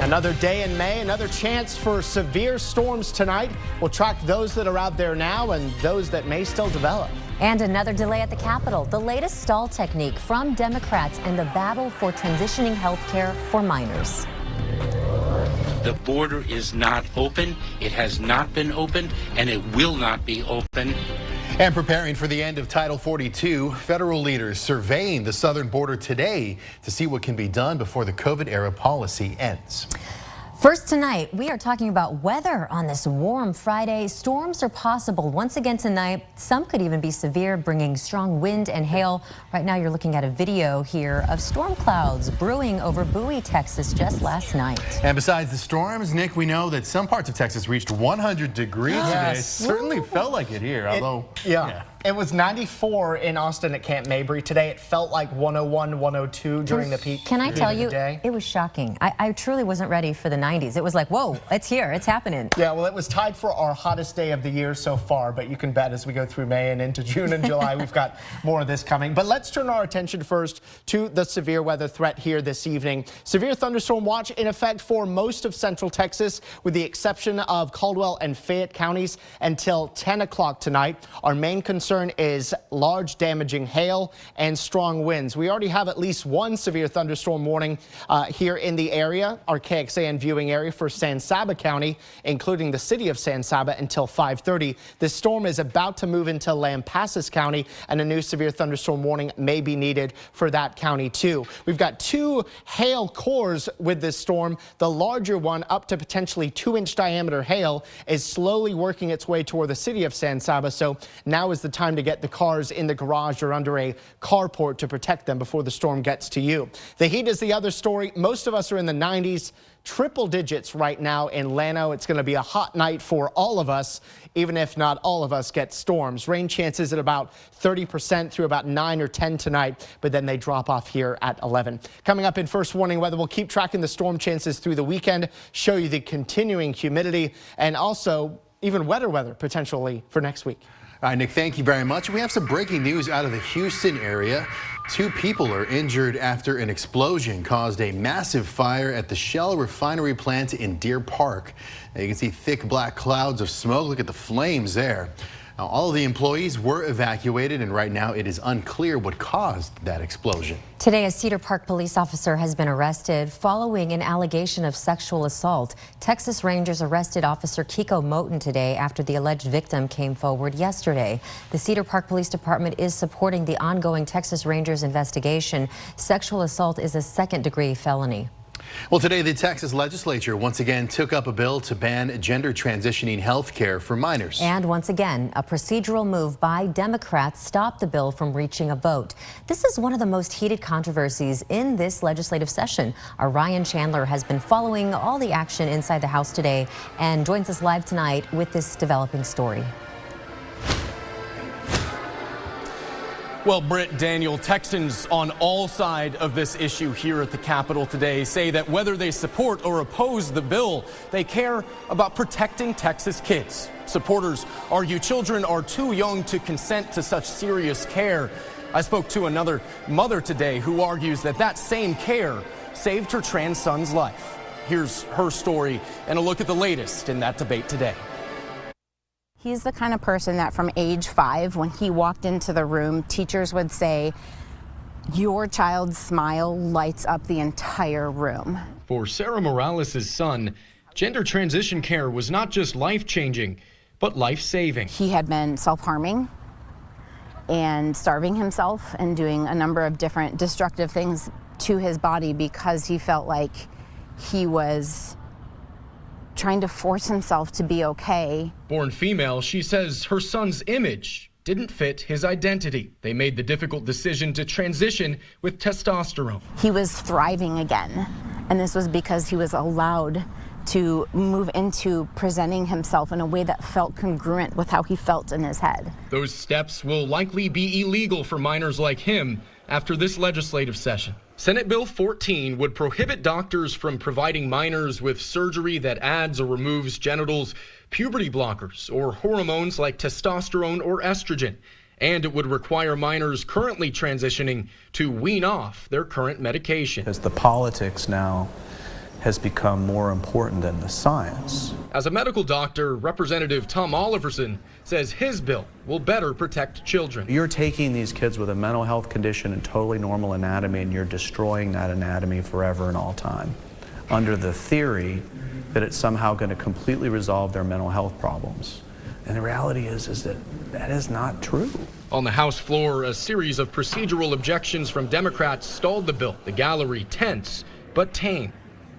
Another day in May, another chance for severe storms tonight. We'll track those that are out there now and those that may still develop. And another delay at the Capitol. The latest stall technique from Democrats and the battle for transitioning health care for minors. The border is not open. It has not been opened, and it will not be open. And preparing for the end of Title 42, federal leaders surveying the southern border today to see what can be done before the COVID-era policy ends. First tonight, we are talking about weather on this warm Friday. Storms are possible once again tonight. Some could even be severe, bringing strong wind and hail. Right now, you're looking at a video here of storm clouds brewing over Bowie, Texas just last night. And besides the storms, Nick, we know that some parts of Texas reached 100 degrees today. It certainly felt like it here, although... Yeah. It was 94 in Austin at Camp Mabry. Today it felt like 101, 102 during the peak. Can I tell you, it was shocking. I truly wasn't ready for the 90s. It was like, whoa, it's here, it's happening. Yeah, well, it was tied for our hottest day of the year so far, but you can bet as we go through May and into June and July, we've got more of this coming. But let's turn our attention first to the severe weather threat here this evening. Severe thunderstorm watch in effect for most of central Texas, with the exception of Caldwell and Fayette counties until 10 o'clock tonight. Our main concern is large damaging hail and strong winds. We already have at least one severe thunderstorm warning here in the area, our KXAN viewing area for San Saba County, including the city of San Saba until 5:30. This storm is about to move into Lampasas County, and a new severe thunderstorm warning may be needed for that county too. We've got two hail cores with this storm. The larger one, up to potentially 2-inch diameter hail, is slowly working its way toward the city of San Saba. So now is the time to get the cars in the garage or under a carport to protect them before the storm gets to you. The heat is the other story. Most of us are in the 90s, triple digits right now in Llano. It's going to be a hot night for all of us, even if not all of us get storms. Rain chances at about 30% through about 9 or 10 tonight, but then they drop off here at 11. Coming up in First Warning Weather, we'll keep tracking the storm chances through the weekend, show you the continuing humidity, and also even wetter weather potentially for next week. All right, Nick, thank you very much. We have some breaking news out of the Houston area. 2 people are injured after an explosion caused a massive fire at the Shell refinery plant in Deer Park. Now, you can see thick black clouds of smoke. Look at the flames there. Now, all of the employees were evacuated, and right now it is unclear what caused that explosion. Today, a Cedar Park police officer has been arrested following an allegation of sexual assault. Texas Rangers arrested Officer Kiko Moten today after the alleged victim came forward yesterday. The Cedar Park Police Department is supporting the ongoing Texas Rangers investigation. Sexual assault is a second-degree felony. Well, today the Texas legislature once again took up a bill to ban gender transitioning health care for minors. And once again, a procedural move by Democrats stopped the bill from reaching a vote. This is one of the most heated controversies in this legislative session. Our Ryan Chandler has been following all the action inside the House today and joins us live tonight with this developing story. Well, Britt, Daniel, Texans on all sides of this issue here at the Capitol today say that whether they support or oppose the bill, they care about protecting Texas kids. Supporters argue children are too young to consent to such serious care. I spoke to another mother today who argues that that same care saved her trans son's life. Here's her story and a look at the latest in that debate today. He's the kind of person that from age 5, when he walked into the room, teachers would say, "Your child's smile lights up the entire room." For Sarah Morales' son, gender transition care was not just life-changing, but life-saving. He had been self-harming and starving himself and doing a number of different destructive things to his body because he felt like he was trying to force himself to be okay. Born female, she says her son's image didn't fit his identity. They made the difficult decision to transition with testosterone. He was thriving again, and this was because he was allowed to move into presenting himself in a way that felt congruent with how he felt in his head. Those steps will likely be illegal for minors like him after this legislative session. Senate Bill 14 would prohibit doctors from providing minors with surgery that adds or removes genitals, puberty blockers, or hormones like testosterone or estrogen. And it would require minors currently transitioning to wean off their current medication. As the politics now has become more important than the science. As a medical doctor, Representative Tom Oliverson says his bill will better protect children. You're taking these kids with a mental health condition and totally normal anatomy, and you're destroying that anatomy forever and all time, under the theory that it's somehow going to completely resolve their mental health problems. And the reality is that that is not true. On the House floor, a series of procedural objections from Democrats stalled the bill. The gallery tense but tame,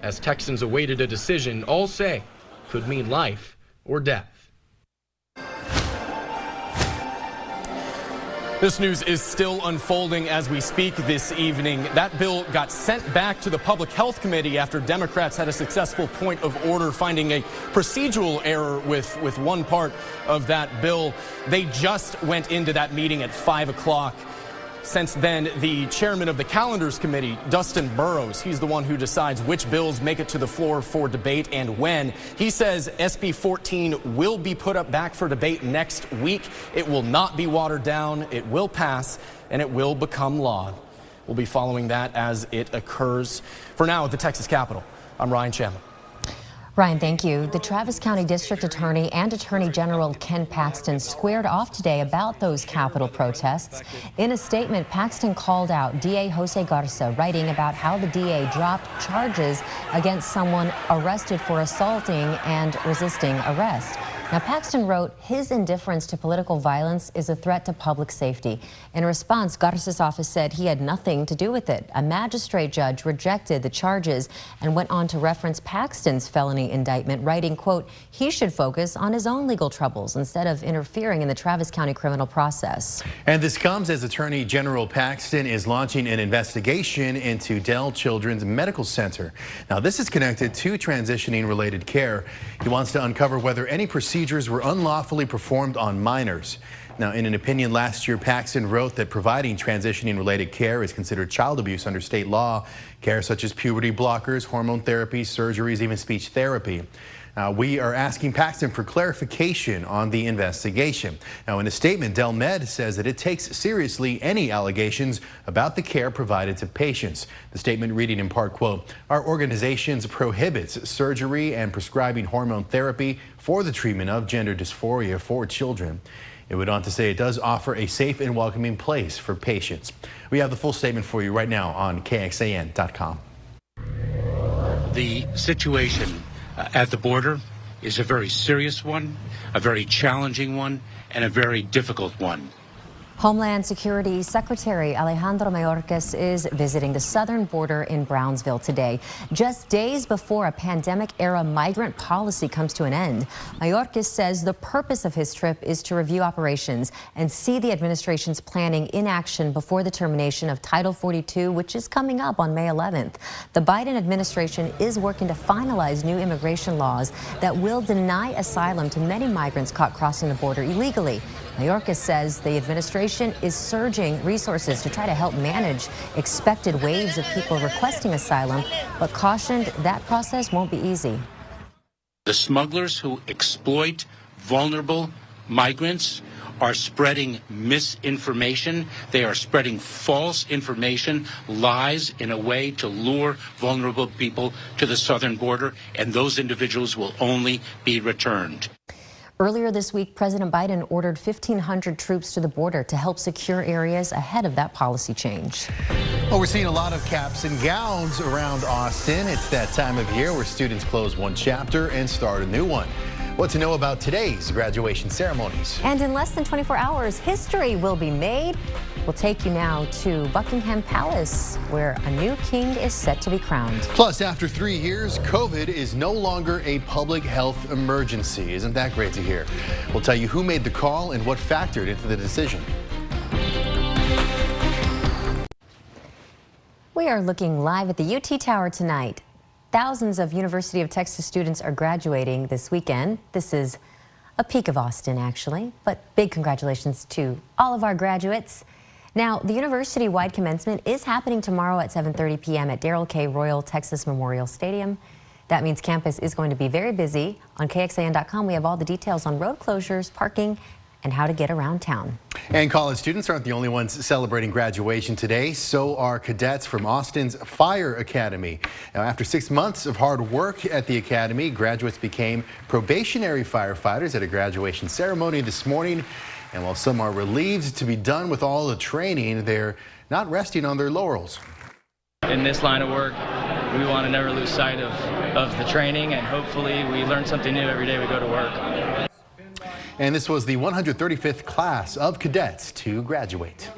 as Texans awaited a decision all say could mean life or death. This news is still unfolding as we speak this evening. That bill got sent back to the Public Health Committee after Democrats had a successful point of order finding a procedural error with one part of that bill. They just went into that meeting at 5 o'clock. Since then, the chairman of the Calendars Committee, Dustin Burrows, he's the one who decides which bills make it to the floor for debate and when. He says SB 14 will be put up back for debate next week. It will not be watered down. It will pass and it will become law. We'll be following that as it occurs. For now, at the Texas Capitol, I'm Ryan Shamma. Ryan, thank you. The Travis County District Attorney and Attorney General Ken Paxton squared off today about those Capitol protests. In a statement, Paxton called out DA Jose Garza, writing about how the DA dropped charges against someone arrested for assaulting and resisting arrest. Now, Paxton wrote, his indifference to political violence is a threat to public safety. In response, Garza's office said he had nothing to do with it. A magistrate judge rejected the charges and went on to reference Paxton's felony indictment, writing, quote, he should focus on his own legal troubles instead of interfering in the Travis County criminal process. And this comes as Attorney General Paxton is launching an investigation into Dell Children's Medical Center. Now, this is connected to transitioning-related care. He wants to uncover whether any procedures were unlawfully performed on minors. Now, in an opinion last year, Paxton wrote that providing transitioning-related care is considered child abuse under state law. Care such as puberty blockers, hormone therapy, surgeries, even speech therapy. We are asking Paxton for clarification on the investigation. Now, in a statement, Del Med says that it takes seriously any allegations about the care provided to patients. The statement reading in part, quote, our organization prohibits surgery and prescribing hormone therapy for the treatment of gender dysphoria for children. It went on to say it does offer a safe and welcoming place for patients. We have the full statement for you right now on KXAN.com. The situation at the border is a very serious one, a very challenging one, and a very difficult one. Homeland Security Secretary Alejandro Mayorkas is visiting the southern border in Brownsville today, just days before a pandemic-era migrant policy comes to an end. Mayorkas says the purpose of his trip is to review operations and see the administration's planning in action before the termination of Title 42, which is coming up on May 11th. The Biden administration is working to finalize new immigration laws that will deny asylum to many migrants caught crossing the border illegally. Mayorkas says the administration is surging resources to try to help manage expected waves of people requesting asylum, but cautioned that process won't be easy. The smugglers who exploit vulnerable migrants are spreading misinformation. They are spreading false information, lies, in a way to lure vulnerable people to the southern border, and those individuals will only be returned. Earlier this week, President Biden ordered 1,500 troops to the border to help secure areas ahead of that policy change. Well, we're seeing a lot of caps and gowns around Austin. It's that time of year where students close one chapter and start a new one. What to know about today's graduation ceremonies. And in less than 24 hours, history will be made. We'll take you now to Buckingham Palace, where a new king is set to be crowned. Plus, after 3 years, COVID is no longer a public health emergency. Isn't that great to hear? We'll tell you who made the call and what factored into the decision. We are looking live at the UT Tower tonight. Thousands of University of Texas students are graduating this weekend. This is a peak of Austin, actually, but big congratulations to all of our graduates. Now, the university-wide commencement is happening tomorrow at 7:30 p.m. at Darrell K. Royal Texas Memorial Stadium. That means campus is going to be very busy. On KXAN.com, we have all the details on road closures, parking, and how to get around town. And college students aren't the only ones celebrating graduation today. So are cadets from Austin's Fire Academy. Now, after 6 months of hard work at the academy, graduates became probationary firefighters at a graduation ceremony this morning. And while some are relieved to be done with all the training, they're not resting on their laurels. In this line of work, we want to never lose sight of the training, and hopefully we learn something new every day we go to work. And this was the 135th class of cadets to graduate.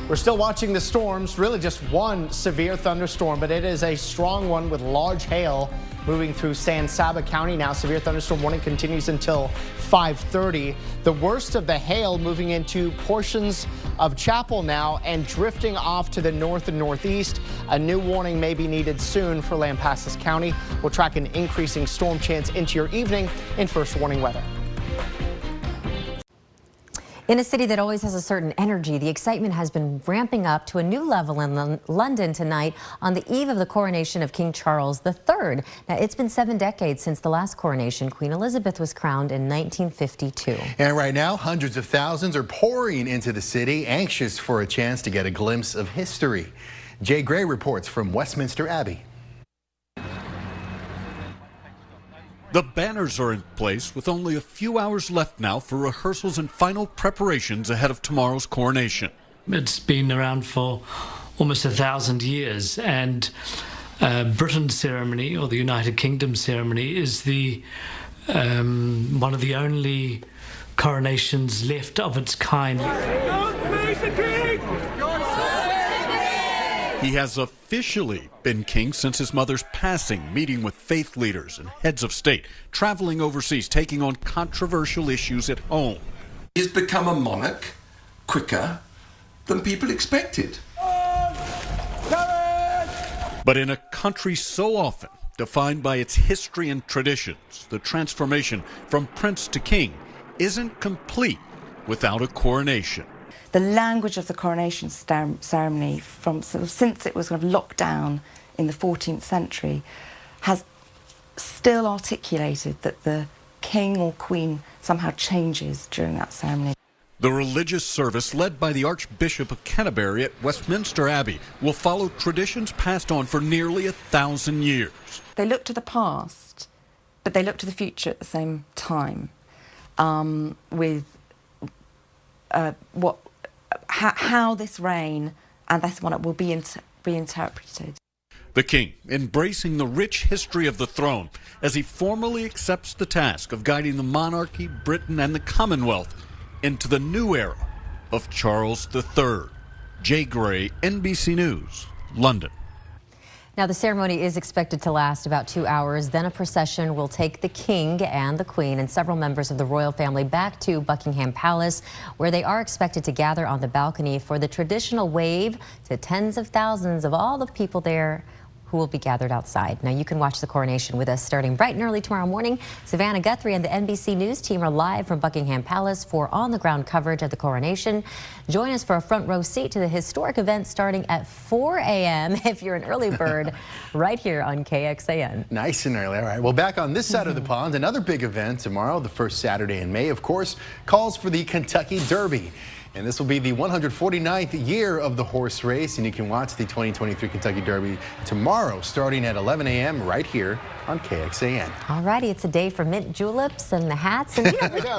We're still watching the storms, really just one severe thunderstorm, but it is a strong one with large hail moving through San Saba County now. Severe thunderstorm warning continues until 5:30. The worst of the hail moving into portions of Chapel now and drifting off to the north and northeast. A new warning may be needed soon for Lampasas County. We'll track an increasing storm chance into your evening in first warning weather. In a city that always has a certain energy, the excitement has been ramping up to a new level in London tonight on the eve of the coronation of King Charles III. Now, it's been 7 decades since the last coronation. Queen Elizabeth was crowned in 1952. And right now, hundreds of thousands are pouring into the city, anxious for a chance to get a glimpse of history. Jay Gray reports from Westminster Abbey. The banners are in place with only a few hours left now for rehearsals and final preparations ahead of tomorrow's coronation. It's been around for almost 1,000 years, and Britain's ceremony, or the United Kingdom ceremony, is the one of the only coronations left of its kind. He has officially been king since his mother's passing, meeting with faith leaders and heads of state, traveling overseas, taking on controversial issues at home. He's become a monarch quicker than people expected. But in a country so often defined by its history and traditions, the transformation from prince to king isn't complete without a coronation. The language of the coronation ceremony, since it was kind of locked down in the 14th century, has still articulated that the king or queen somehow changes during that ceremony. The religious service, led by the Archbishop of Canterbury at Westminster Abbey, will follow traditions passed on for nearly 1,000 years. They look to the past, but they look to the future at the same time, with how this reign and this one will be interpreted. The king embracing the rich history of the throne as he formally accepts the task of guiding the monarchy, Britain, and the Commonwealth into the new era of Charles III. Jay Gray, NBC News, London. Now, the ceremony is expected to last about 2 hours. Then a procession will take the king and the queen and several members of the royal family back to Buckingham Palace, where they are expected to gather on the balcony for the traditional wave to tens of thousands of all the people there who will be gathered outside. Now, you can watch the coronation with us starting bright and early tomorrow morning. Savannah Guthrie and the NBC News team are live from Buckingham Palace for on-the-ground coverage of the coronation. Join us for a front row seat to the historic event starting at 4 a.m. if you're an early bird, right here on KXAN. Nice and early. All right. Well, back on this side of the pond, another big event tomorrow, the first Saturday in May, of course, calls for the Kentucky Derby. And this will be the 149th year of the horse race, and you can watch the 2023 Kentucky Derby tomorrow starting at 11 a.m. right here on KXAN. All righty, it's a day for mint juleps and the hats, and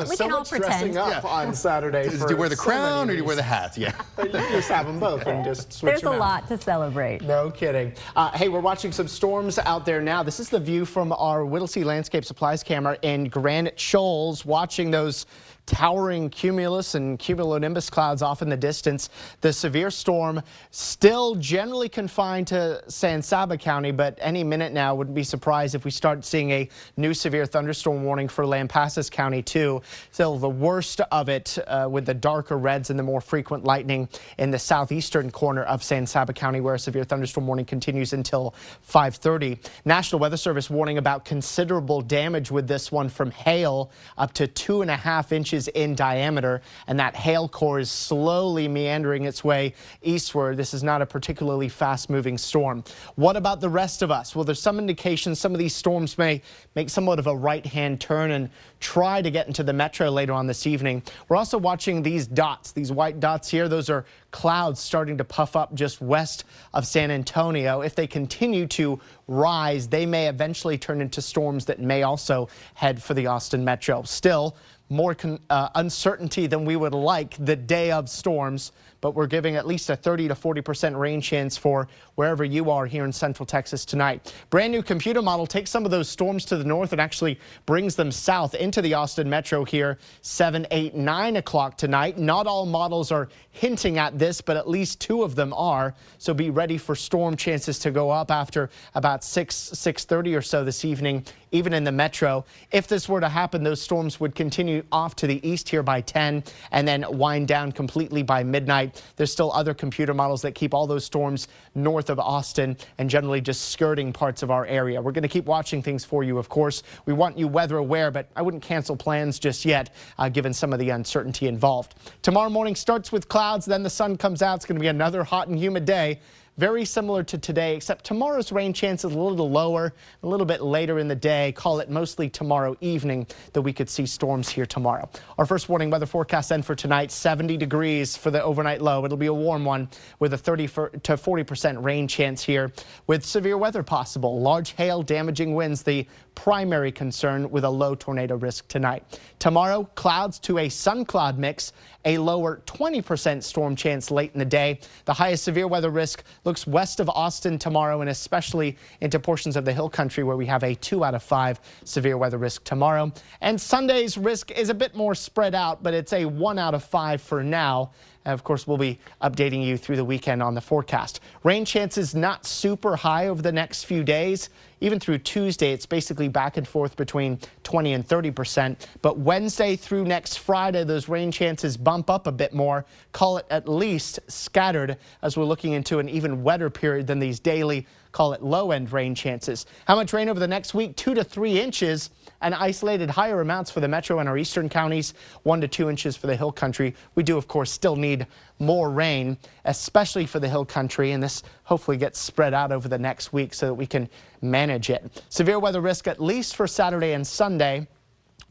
we can all pretend. Up on Saturday. Do you wear the crown or do you wear the hat? Yeah. You just have them both and just switch There's them a out. lot to celebrate. No kidding. Hey, we're watching some storms out there now. This is the view from our Whittlesey Landscape Supplies camera in Granite Shoals, watching those towering cumulus and cumulonimbus clouds off in the distance. The severe storm still generally confined to San Saba County, but any minute now, wouldn't be surprised if we start seeing a new severe thunderstorm warning for Lampasas County too. Still the worst of it with the darker reds and the more frequent lightning in the southeastern corner of San Saba County, where a severe thunderstorm warning continues until 5:30. National Weather Service warning about considerable damage with this one, from hail up to 2.5 inches inches in diameter, and that hail core is slowly meandering its way eastward. This is not a particularly fast-moving storm. What about the rest of us? Well, there's some indications some of these storms may make somewhat of a right-hand turn and try to get into the metro later on this evening. We're also watching these dots, these white dots here. Those are clouds starting to puff up just west of San Antonio. If they continue to rise, they may eventually turn into storms that may also head for the Austin metro. Still, more uncertainty than we would like the day of storms, but we're giving at least a 30 to 40% rain chance for wherever you are here in Central Texas tonight. Brand new computer model takes some of those storms to the north and actually brings them south into the Austin metro here 7, 8, 9 o'clock tonight. Not all models are hinting at this, but at least 2 of them are. So be ready for storm chances to go up after about 6:30 or so this evening, even in the metro. If this were to happen, those storms would continue off to the east here by 10 and then wind down completely by midnight. There's still other computer models that keep all those storms north of Austin and generally just skirting parts of our area. We're going to keep watching things for you, of course. We want you weather aware, but I wouldn't cancel plans just yet, given some of the uncertainty involved. Tomorrow morning starts with clouds, then the sun comes out. It's going to be another hot and humid day. Very similar to today, except tomorrow's rain chance is a little lower, a little bit later in the day. Call it mostly tomorrow evening that we could see storms here tomorrow. Our first warning weather forecast then for tonight, 70 degrees for the overnight low. It'll be a warm one with a 30 to 40% rain chance here with severe weather possible. Large hail, damaging winds, the primary concern with a low tornado risk tonight. Tomorrow, clouds to a sun cloud mix, a lower 20% storm chance late in the day. The highest severe weather risk looks west of Austin tomorrow and especially into portions of the hill country where we have a 2 out of 5 severe weather risk tomorrow. And Sunday's risk is a bit more spread out, but it's a 1 out of 5 for now. And of course, we'll be updating you through the weekend on the forecast. Rain chances not super high over the next few days. Even through Tuesday, it's basically back and forth between 20 and 30%. But Wednesday through next Friday, those rain chances bump up a bit more. Call it at least scattered as we're looking into an even wetter period than these daily, call it low-end rain chances. How much rain over the next week? 2 to 3 inches. And isolated higher amounts for the metro and our eastern counties, 1 to 2 inches for the hill country. We do, of course, still need more rain, especially for the hill country, and this hopefully gets spread out over the next week so that we can manage it. Severe weather risk at least for Saturday and Sunday,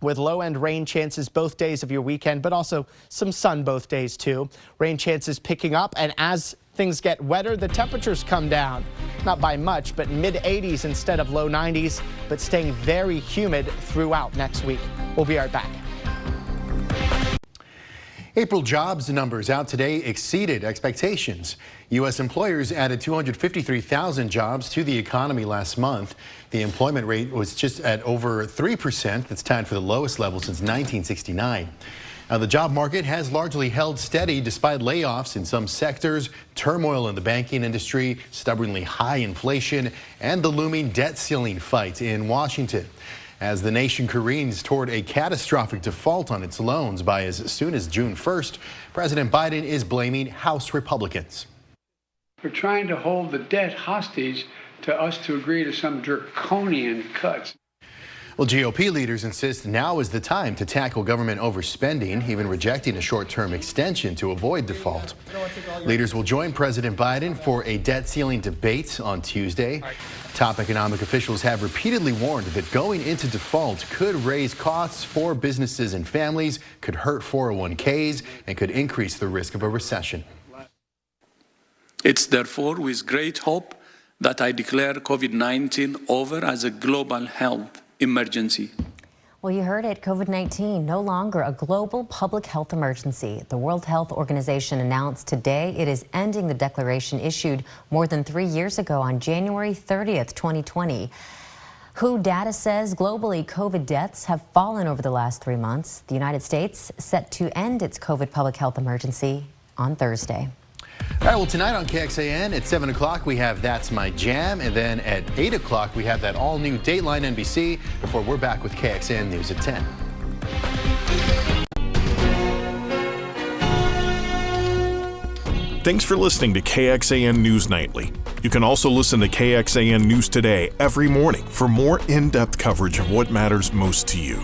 with low-end rain chances both days of your weekend, but also some sun both days too. Rain chances picking up, and as things get wetter, the temperatures come down. Not by much, but mid-80s instead of low 90s, but staying very humid throughout next week. We'll be right back. April jobs numbers out today exceeded expectations. U.S. employers added 253,000 jobs to the economy last month. The employment rate was just at over 3%. That's tied for the lowest level since 1969. Now, the job market has largely held steady despite layoffs in some sectors, turmoil in the banking industry, stubbornly high inflation, and the looming debt ceiling fight in Washington. As the nation careens toward a catastrophic default on its loans by as soon as June 1st, President Biden is blaming House Republicans. We're trying to hold the debt hostage to us to agree to some draconian cuts. Well, GOP leaders insist now is the time to tackle government overspending, even rejecting a short-term extension to avoid default. Leaders will join President Biden for a debt ceiling debate on Tuesday. Top economic officials have repeatedly warned that going into default could raise costs for businesses and families, could hurt 401ks, and could increase the risk of a recession. It's therefore with great hope that I declare COVID-19 over as a global health emergency. Well, you heard it. COVID-19 no longer a global public health emergency. The World Health Organization announced today it is ending the declaration issued more than 3 years ago on January 30th, 2020. WHO data says globally COVID deaths have fallen over the last 3 months. The United States set to end its COVID public health emergency on Thursday. All right, well, tonight on KXAN at 7 o'clock, we have That's My Jam. And then at 8 o'clock, we have that all-new Dateline NBC before we're back with KXAN News at 10. Thanks for listening to KXAN News Nightly. You can also listen to KXAN News Today every morning for more in-depth coverage of what matters most to you.